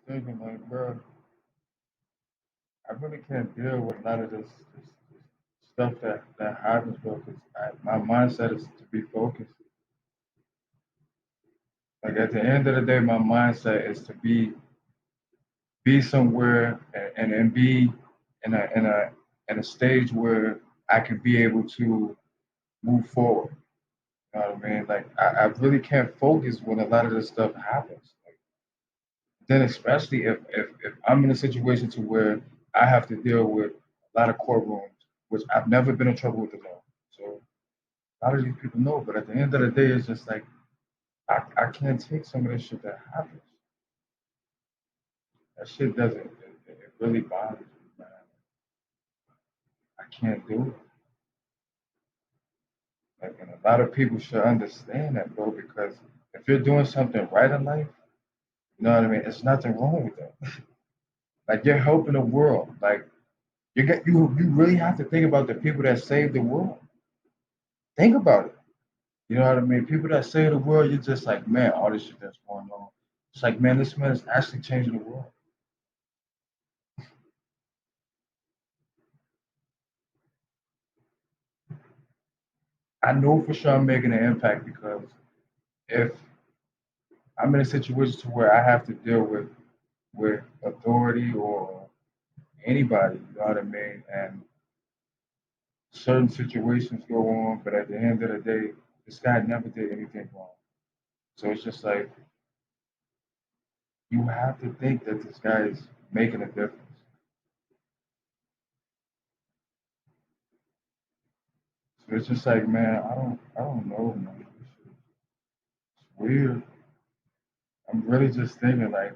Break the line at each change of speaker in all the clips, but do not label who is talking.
thinking like, bro, I really can't deal with a lot of this stuff that happens, bro. Because my mindset is to be focused. Like at the end of the day, my mindset is to be somewhere and be in a stage where I can be able to move forward. You know what I mean? Like I really can't focus when a lot of this stuff happens. Like, then especially if I'm in a situation to where I have to deal with a lot of courtrooms, which I've never been in trouble with the law. So a lot of these people know, but at the end of the day, it's just like I can't take some of this shit that happens. That shit doesn't. It really bothers me, man. I can't do it. Like, and a lot of people should understand that, bro, because if you're doing something right in life, you know what I mean? There's nothing wrong with that. Like, you're helping the world. Like, you really have to think about the people that saved the world. Think about it. You know what I mean? People that save the world, you're just like, man, all this shit that's going on. It's like, man, this man is actually changing the world. I know for sure I'm making an impact because if I'm in a situation to where I have to deal with authority or anybody, you know what I mean? And certain situations go on, but at the end of the day, this guy never did anything wrong. So it's just like you have to think that this guy is making a difference. So it's just like, man, I don't know, man. It's weird. I'm really just thinking like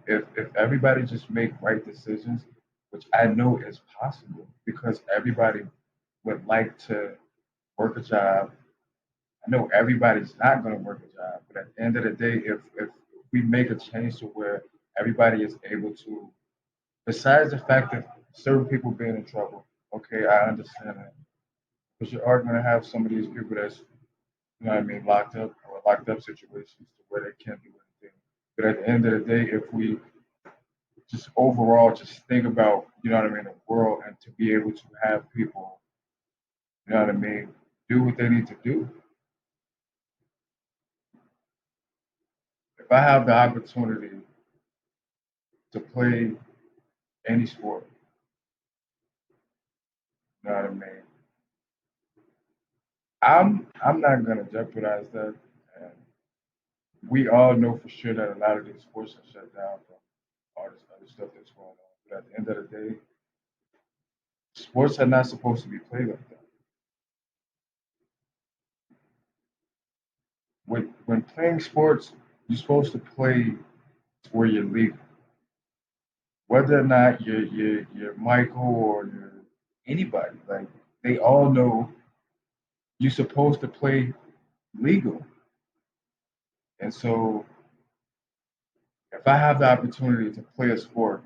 if everybody just make right decisions, which I know is possible because everybody would like to work a job. I know everybody's not going to work a job, but at the end of the day, if we make a change to where everybody is able to, besides the fact that certain people being in trouble, okay, I understand that, because you are going to have some of these people that's, you know what I mean, locked up or locked up situations to where they can't do anything. But at the end of the day, if we just overall just think about, you know what I mean, the world and to be able to have people, you know what I mean, do what they need to do. If I have the opportunity to play any sport, you know what I mean, I'm not gonna jeopardize that. And we all know for sure that a lot of these sports are shut down from all this other stuff that's going on. But at the end of the day, sports are not supposed to be played like that. When playing sports, you're supposed to play to where you're legal. Whether or not you're Michael or you're anybody, like they all know you're supposed to play legal. And so if I have the opportunity to play a sport,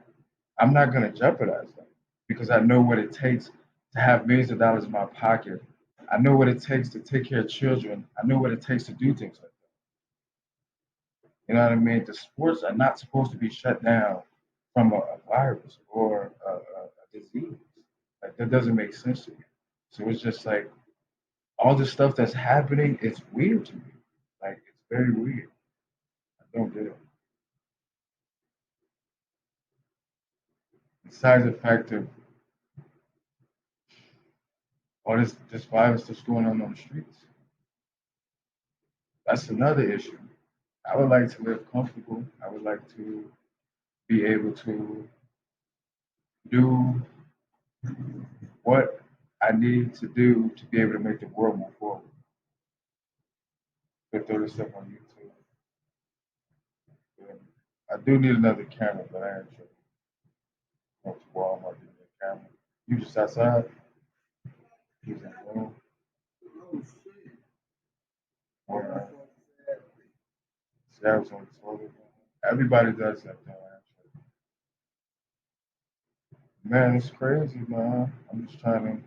I'm not going to jeopardize that because I know what it takes to have millions of dollars in my pocket. I know what it takes to take care of children. I know what it takes to do things like that. You know what I mean? The sports are not supposed to be shut down from a virus or a disease. Like that doesn't make sense to me. So it's just like all the stuff that's happening. It's weird to me. Like it's very weird. I don't get it. Besides the fact of all this virus that's going on the streets, that's another issue. I would like to live comfortable. I would like to be able to do what I need to do to be able to make the world move forward. But throw this stuff on YouTube. And I do need another camera, but I ain't sure. Go to Walmart get me a camera. You just outside? He's in the room. Or, see, I was on the toilet. Everybody does that though, actually. Man, it's crazy, man. I'm just trying to.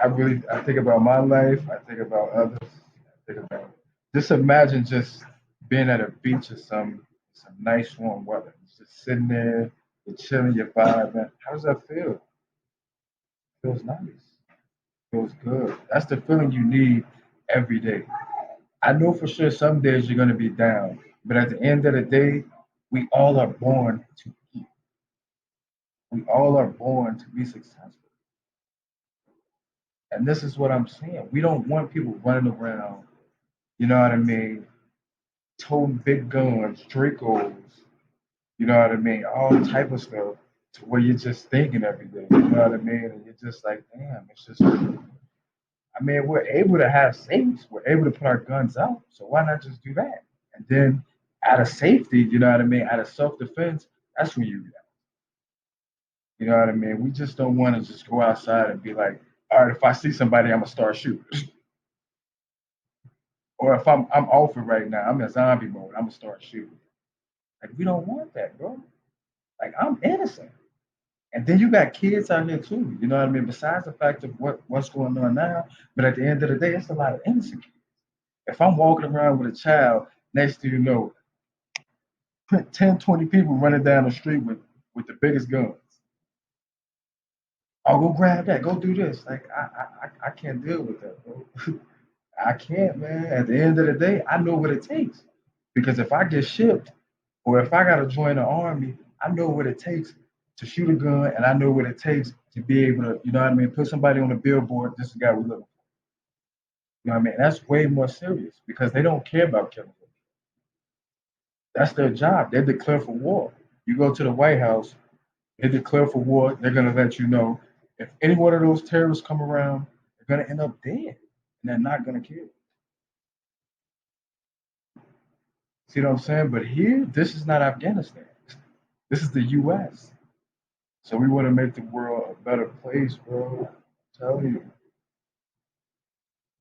I think about my life. I think about others. I think about just imagine just being at a beach or something, some nice warm weather. It's just sitting there, you're chilling, you're vibing. How does that feel? Feels nice. Feels good. That's the feeling you need every day. I know for sure some days you're gonna be down, but at the end of the day, we all are born to eat. We all are born to be successful. And this is what I'm saying. We don't want people running around, you know what I mean, toting big guns, Dracos, you know what I mean, all type of stuff to where you're just thinking every day, you know what I mean? And you're just like, damn, it's just I mean, we're able to have safes, we're able to put our guns out, so why not just do that? And then out of safety, you know what I mean, out of self defense, that's when you react. You know what I mean? We just don't want to just go outside and be like, all right, if I see somebody, I'm gonna start shooting. Or if I'm off it right now, I'm in zombie mode, I'm gonna start shooting. Like we don't want that, bro. Like I'm innocent. And then you got kids out here too. You know what I mean? Besides the fact of what's going on now, but at the end of the day, it's a lot of innocent kids. If I'm walking around with a child, next to you know, 10, 20 people running down the street with the biggest guns. Oh, go grab that. Go do this. Like I can't deal with that, bro. I can't, man. At the end of the day, I know what it takes. Because if I get shipped or if I gotta join the army, I know what it takes to shoot a gun and I know what it takes to be able to, you know what I mean, put somebody on a billboard, this is the guy we look for. You know what I mean? That's way more serious because they don't care about killing them. That's their job. They declare for war. You go to the White House, they declare for war, they're gonna let you know if any one of those terrorists come around, they're gonna end up dead. And they're not gonna kill. See what I'm saying? But here, this is not Afghanistan. This is the US. So we want to make the world a better place, bro. Tell you,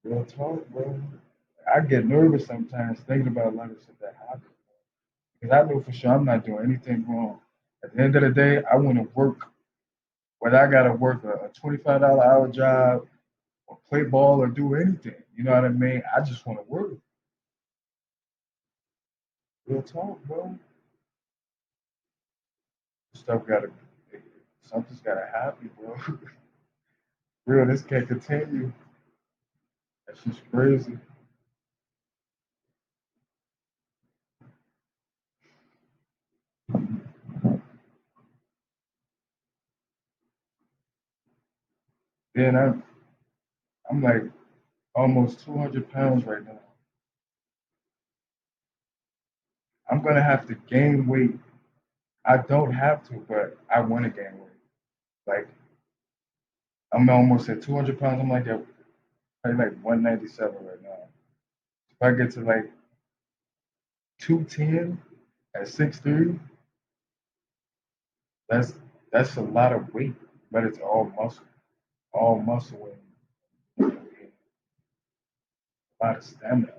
real talk, bro. I get nervous sometimes thinking about a lot of shit that happened because I know for sure I'm not doing anything wrong. At the end of the day, I want to work, whether I got to work a $25 hour job or play ball or do anything. You know what I mean? I just want to work. Real talk, bro. Stuff got to, something's got to happen, bro. Real, this can't continue. That's just crazy. Then I'm like almost 200 pounds right now. I'm gonna have to gain weight. I don't have to, but I want to gain weight. Like I'm almost at 200 pounds. I'm like at probably like 197 right now. If I get to like 210 at 6'3", that's that's a lot of weight, but it's all muscle and a lot of stamina.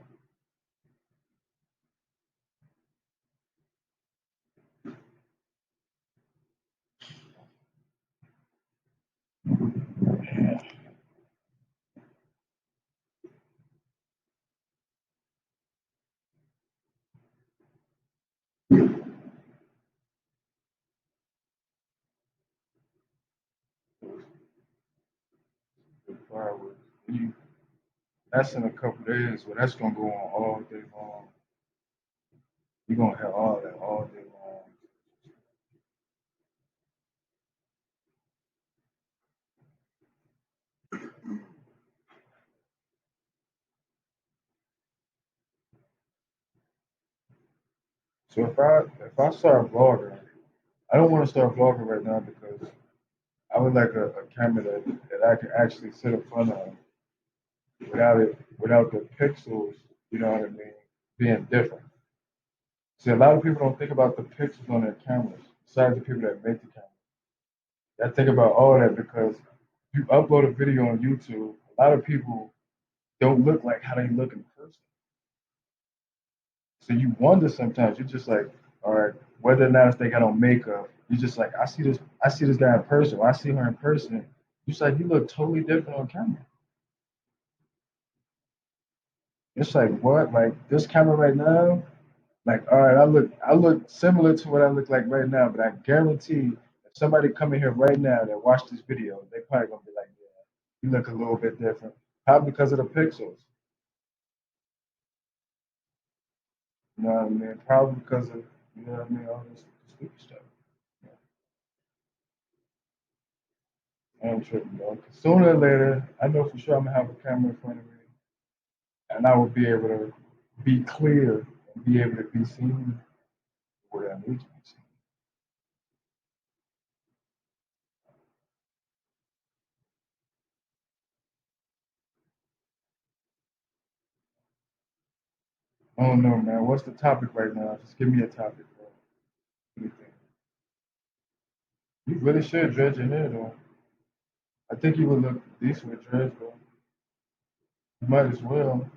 Fireworks. That's in a couple days, but that's gonna go on all day long. You're gonna have all that all day long. So if I start vlogging, I don't want to start vlogging right now because I would like a camera that I can actually sit in front of without the pixels, you know what I mean, being different. See, a lot of people don't think about the pixels on their cameras, besides the people that make the camera. I think about all that because you upload a video on YouTube, a lot of people don't look like how they look in person. So you wonder sometimes, you're just like, all right, whether or not if they got on makeup, you're just like, I see this guy in person, or I see her in person. You just like, you look totally different on camera. It's like what? Like this camera right now? Like, all right, I look similar to what I look like right now, but I guarantee if somebody come in here right now that watch this video, they probably gonna be like, yeah, you look a little bit different. Probably because of the pixels. You know what I mean? Probably because of you know what I mean, all this stupid stuff. Yeah, I ain't tripping, bro. 'Cause sooner or later, I know for sure I'm gonna have a camera in front of me, and I will be able to be clear and be able to be seen where I need to be seen. I don't know, man. What's the topic right now? Just give me a topic, bro. Anything. You really should dredge your hair, though. I think you would look decent with dreads, bro. You might as well.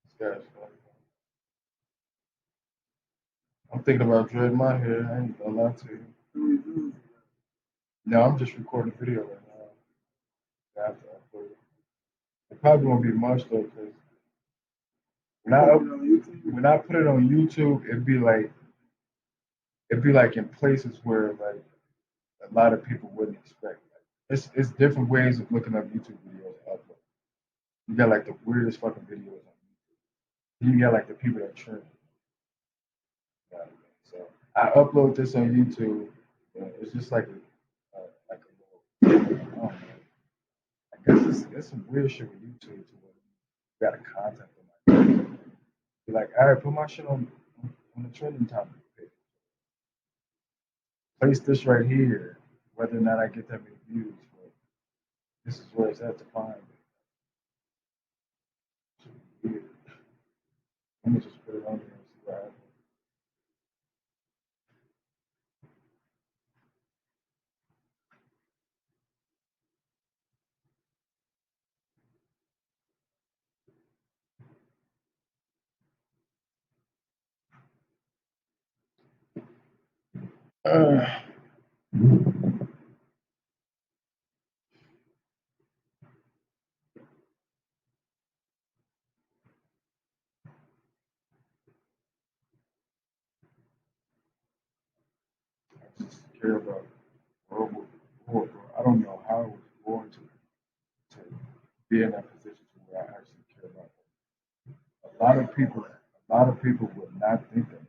This guy's funny. I'm thinking about dreading my hair. I ain't gonna lie to you. No, I'm just recording a video right now. After I upload it. It probably won't be much though, because when I put it on YouTube, it'd be like in places where like a lot of people wouldn't expect. Like, it's different ways of looking up YouTube videos to upload. You got like the weirdest fucking videos on YouTube. You got like the people that trend. You know what I mean? So I upload this on YouTube. It's just like a little. I don't know. I guess it's some weird shit with YouTube to where you got to contact them. Be like, all right, put my shit on the trending topic page. Place this right here, whether or not I get that many views. But this is where it's at to find it. Should be weird. Let me just put it on there and see what happens. I just care about world war. I don't know how I was born to be in that position to where I actually care about it. A lot of people would not think that.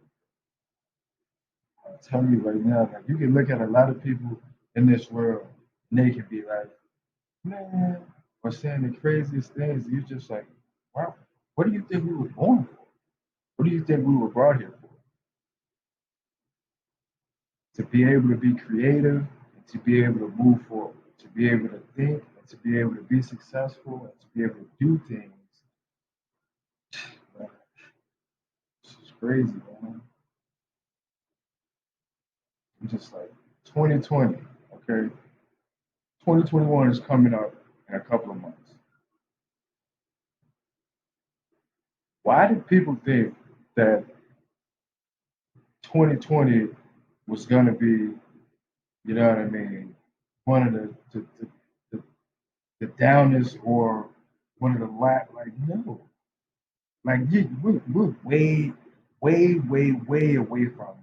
I'm telling you right now, like you can look at a lot of people in this world and they can be like, man, or saying the craziest things. You just like, wow, what do you think we were born for? What do you think we were brought here for? To be able to be creative and to be able to move forward, to be able to think and to be able to be successful and to be able to do things. Man, this is crazy, man. I'm just like 2020, okay? 2021 is coming up in a couple of months. Why did people think that 2020 was going to be, you know what I mean, one of the, the downest or one of the like, no. Like, we're way away from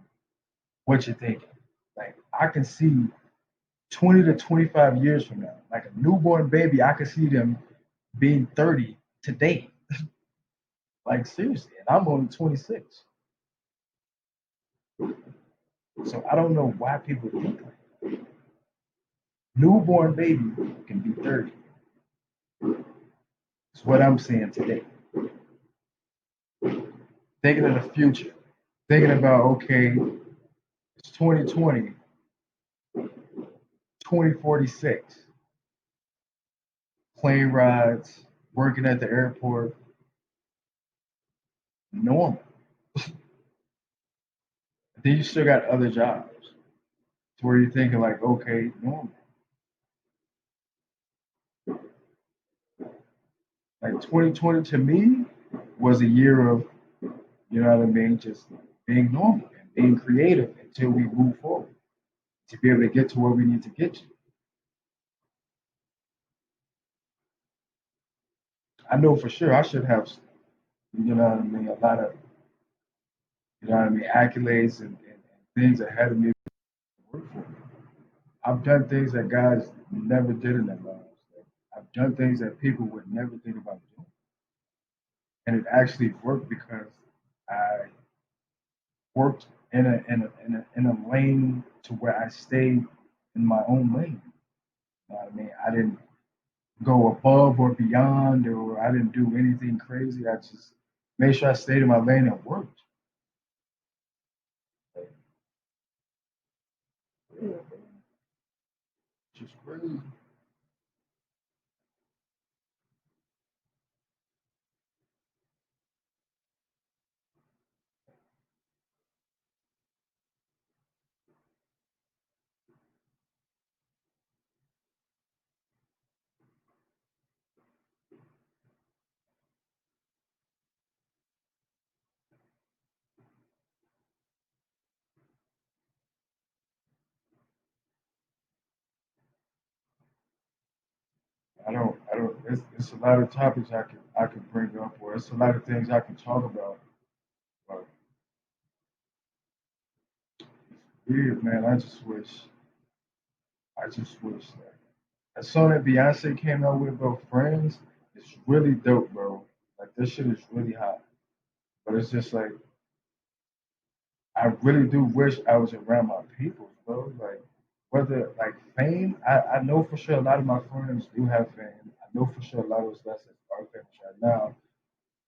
what you're thinking. Like, I can see 20 to 25 years from now, like a newborn baby, I can see them being 30 today. Like, seriously. And I'm only 26. So I don't know why people think like newborn baby can be 30. It's what I'm saying today. Thinking of the future. Thinking about, okay, it's 2020, 2046. Plane rides, working at the airport, normal. Then you still got other jobs to where you're thinking like, okay, normal. Like 2020 to me was a year of, you know what I mean, just being normal and being creative until we move forward to be able to get to where we need to get to. I know for sure I should have. You know what I mean? A lot of, you know what I mean, accolades and things ahead of me work for me. I've done things that guys never did in their lives. Like, I've done things that people would never think about doing, and it actually worked because I worked in a lane to where I stayed in my own lane. You know what I mean? I didn't go above or beyond, or I didn't do anything crazy. I just made sure I stayed in my lane and worked. Like, yeah, just crazy. I don't. It's a lot of topics I could bring up, or it's a lot of things I can talk about. But weird, man. I just wish that that song that Beyonce came out with, bro, Friends, it's really dope, bro. Like this shit is really hot. But it's just like I really do wish I was around my people, bro. Like whether like fame, I know for sure a lot of my friends do have fame. I know for sure a lot of us that are famous right now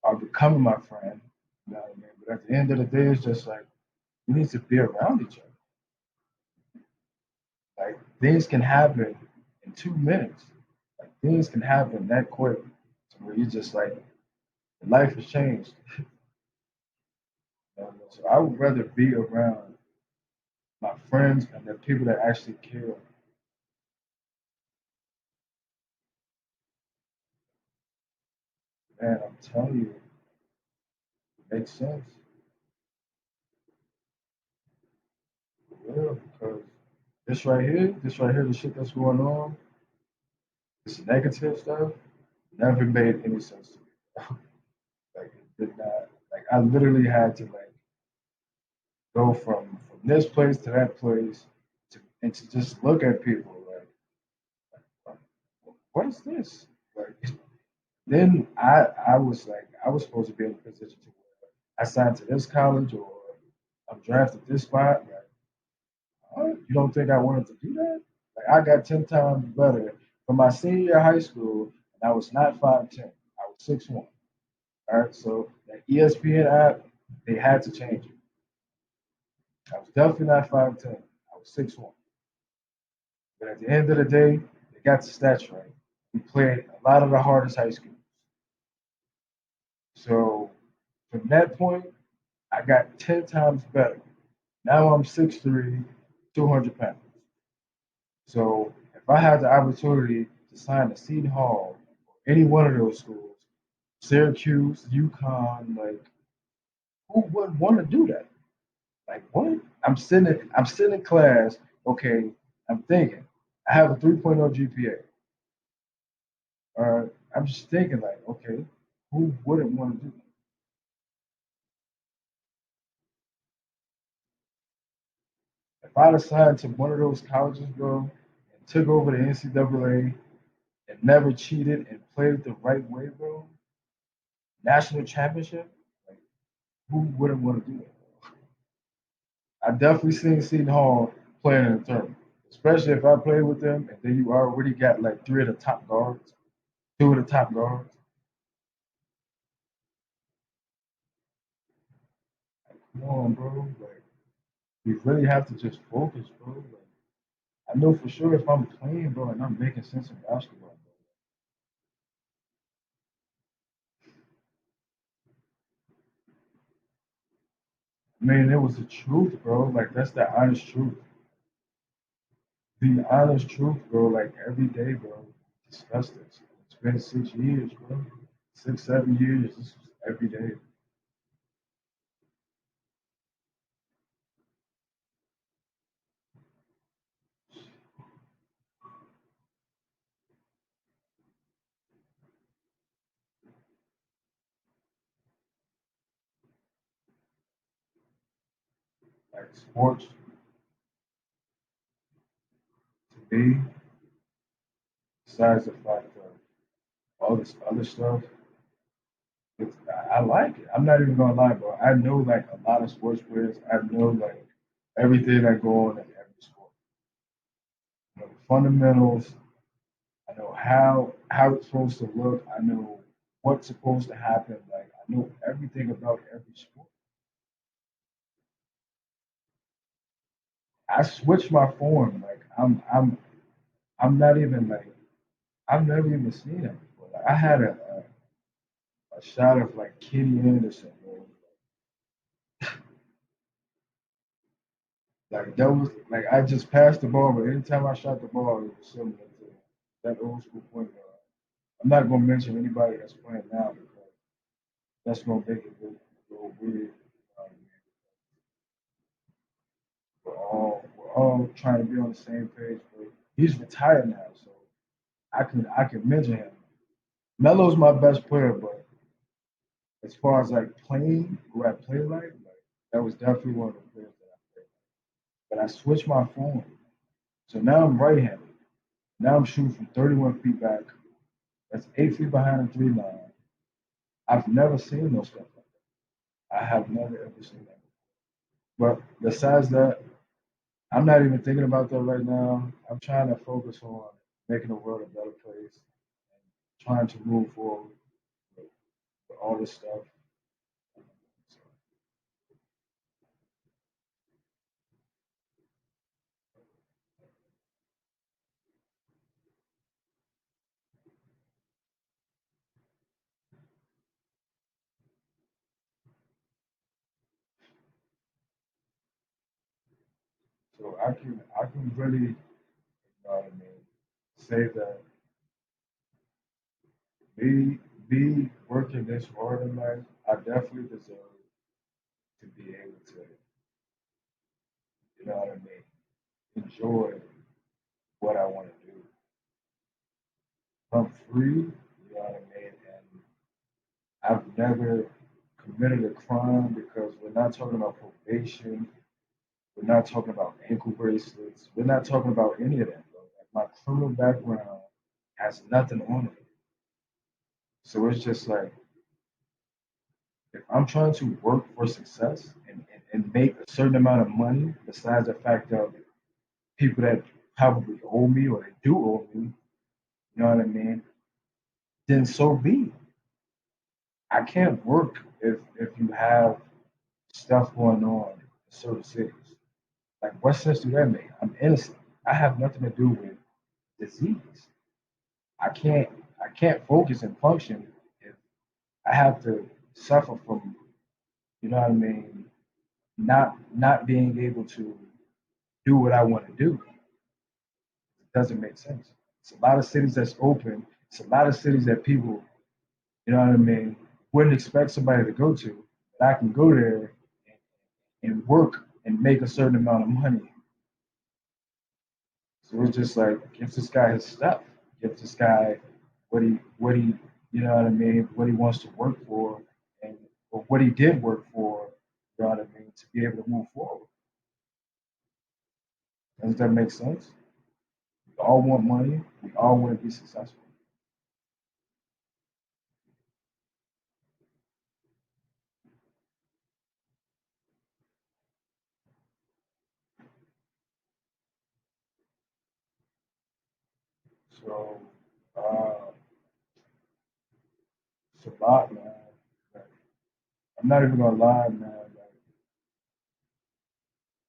are becoming my friend. You know what I mean? But at the end of the day, it's just like we need to be around each other. Like things can happen in 2 minutes. Like things can happen that quick to where you just like life has changed. You know? So I would rather be around my friends and the people that actually care. Man, I'm telling you, it makes sense. For real, because this right here, the shit that's going on, this negative stuff, never made any sense to me. Like it did not. Like I literally had to like go from this place to that place to and to just look at people like what is this? Like then I was like I was supposed to be in a position to where I signed to this college or I'm drafted this spot. Like, huh? You don't think I wanted to do that? Like I got 10 times better from my senior year of high school, and I was not 5'10". I was 6'1". All right, so that ESPN app, they had to change it. I was definitely not 5'10". I was 6'1". But at the end of the day, they got the stats right. We played a lot of the hardest high schools. So from that point, I got 10 times better. Now I'm 6'3", 200 pounds. So if I had the opportunity to sign to Seton Hall or any one of those schools, Syracuse, UConn, like who would want to do that? Like what? I'm sitting in class. Okay, I'm thinking. I have a 3.0 GPA. I'm just thinking like, okay, who wouldn't want to do that? If I'd assigned to one of those colleges, bro, and took over the NCAA and never cheated and played it the right way, bro, national championship, like who wouldn't want to do that? I definitely seen Seton Hall playing in the tournament, especially if I played with them and then you already got like three of the top guards, two of the top guards. Come on, bro. Like we really have to just focus, bro. Like I know for sure if I'm playing, bro, and I'm making sense in basketball, bro. I mean, it was the truth, bro. Like that's the honest truth. The honest truth, bro. Like every day, bro. Discuss this. It's been 6 years, bro. 6, 7 years. This is every day. Like sports to me, besides the fact of all this other stuff, I like it. I'm not even gonna lie, bro. I know like a lot of sports players. I know like everything that go on in every sport. I know the fundamentals. I know how it's supposed to look. I know what's supposed to happen. Like I know everything about every sport. I switch my form. Like I'm not even like I've never even seen it before. Like, I had a shot of like Kenny Anderson, bro. Like that was like I just passed the ball, but anytime I shot the ball, it was similar to that old school point guard. I'm not gonna mention anybody that's playing now because that's gonna make it a little weird. Um, we're all trying to be on the same page, but he's retired now, so I can mention him. Melo's my best player, but as far as like playing who I play like that was definitely one of the players that I played. But I switched my form, so now I'm right-handed. Now I'm shooting from 31 feet back. That's 8 feet behind the 3 line. I've never seen no stuff like that. I have never ever seen that. But besides that, I'm not even thinking about that right now. I'm trying to focus on making the world a better place and trying to move forward with, with all this stuff. So, so I can really, you know what I mean, say that me working this hard in life, I definitely deserve to be able to, you know what I mean, enjoy what I want to do. I'm free, you know what I mean, and I've never committed a crime because we're not talking about probation, we're not talking about ankle bracelets, we're not talking about any of that, bro. Like my criminal background has nothing on it. So it's just like if I'm trying to work for success and make a certain amount of money, besides the fact of people that probably owe me or they do owe me, you know what I mean? Then so be it. I can't work if you have stuff going on in certain cities. Like, what sense do that make? I'm innocent. I have nothing to do with disease. I can't I can't focus and function if I have to suffer from, you know what I mean, not being able to do what I want to do. It doesn't make sense. It's a lot of cities that's open. It's a lot of cities that people, you know what I mean, wouldn't expect somebody to go to. But I can go there and work and make a certain amount of money. So it's just like gives this guy his stuff, gives this guy what he you know what I mean, what he wants to work for, and or what he did work for, you know what I mean, to be able to move forward. Does that make sense? We all want money. We all want to be successful. So uh, it's a lot, man. Like, I'm not even gonna lie, man. Like,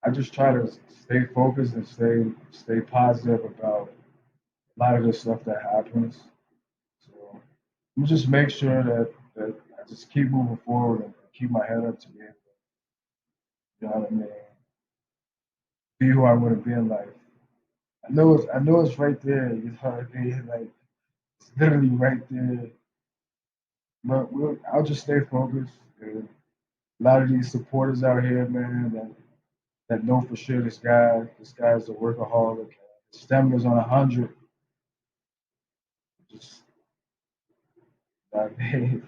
I just try to stay focused and stay positive about a lot of the stuff that happens. So I'm just make sure that I just keep moving forward and keep my head up to be able to, you know what I mean, be who I want to be in life. I know it's right there. You know what I mean? Like it's literally right there. But I'll just stay focused. And a lot of these supporters out here, man, that know for sure this guy's a workaholic. His stamina's on 100. Just I mean,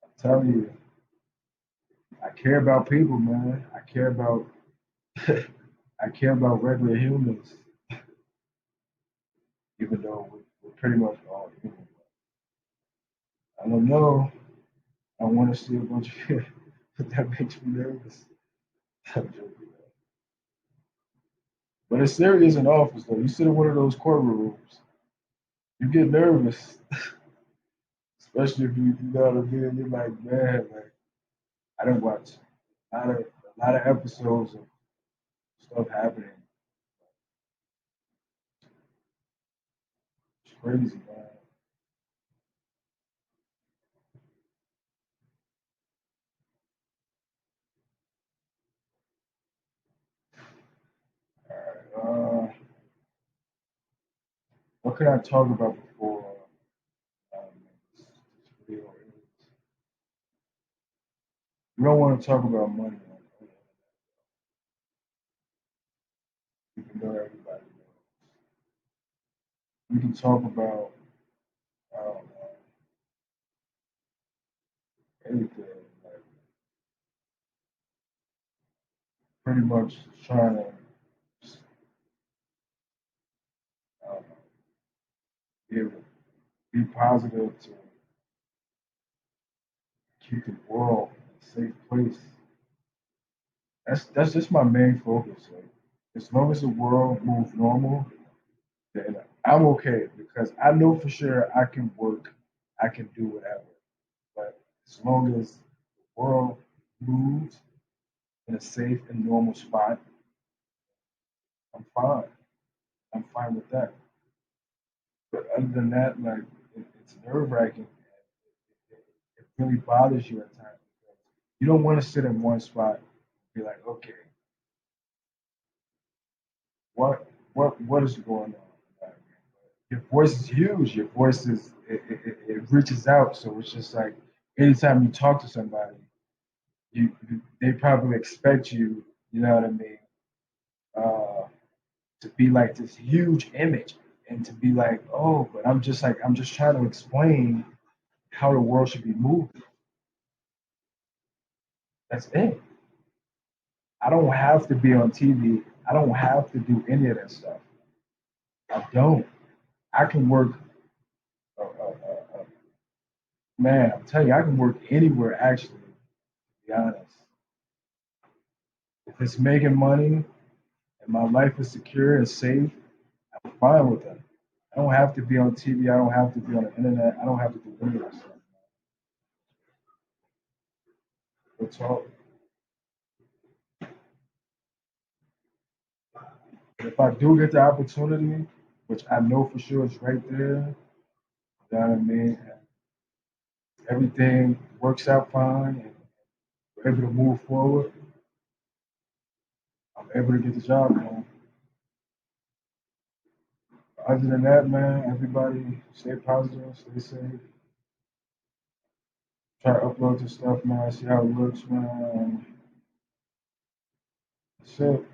I'm telling you, I care about people, man. I care about I care about regular humans, even though we're pretty much all human. I don't know. I want to see a bunch of that makes me nervous. I'm joking. But it's serious in office, though. You sit in one of those courtrooms, you get nervous, especially if you know what I mean. You're like, man, like I didn't watch a lot of episodes of stuff happening. It's crazy, man. All right, what can I talk about before this video ends? We don't want to talk about money, even though everybody knows. We can talk about um, anything, like pretty much trying to um, be able to be positive to keep the world a safe place. That's just my main focus. Like, as long as the world moves normal, then I'm okay because I know for sure I can work, I can do whatever. But as long as the world moves in a safe and normal spot, I'm fine. I'm fine with that. But other than that, like it's nerve wracking. It really bothers you at times because you don't want to sit in one spot and be like, okay, what is going on? Your voice is huge. Your voice it reaches out. So it's just like anytime you talk to somebody, they probably expect you. You know what I mean? Uh, to be like this huge image and to be like, oh, but I'm just trying to explain how the world should be moving. That's it. I don't have to be on TV. I don't have to do any of that stuff. I don't. I can work. Man, I'm telling you, I can work anywhere. Actually, to be honest, if it's making money and my life is secure and safe, I'm fine with that. I don't have to be on TV. I don't have to be on the internet. I don't have to do any of that stuff. It's all. If I do get the opportunity, which I know for sure is right there, you know what I mean? Everything works out fine and we're able to move forward. I'm able to get the job done. Other than that, man, everybody stay positive, stay safe. Try to upload the stuff, man. See how it looks, man. That's it.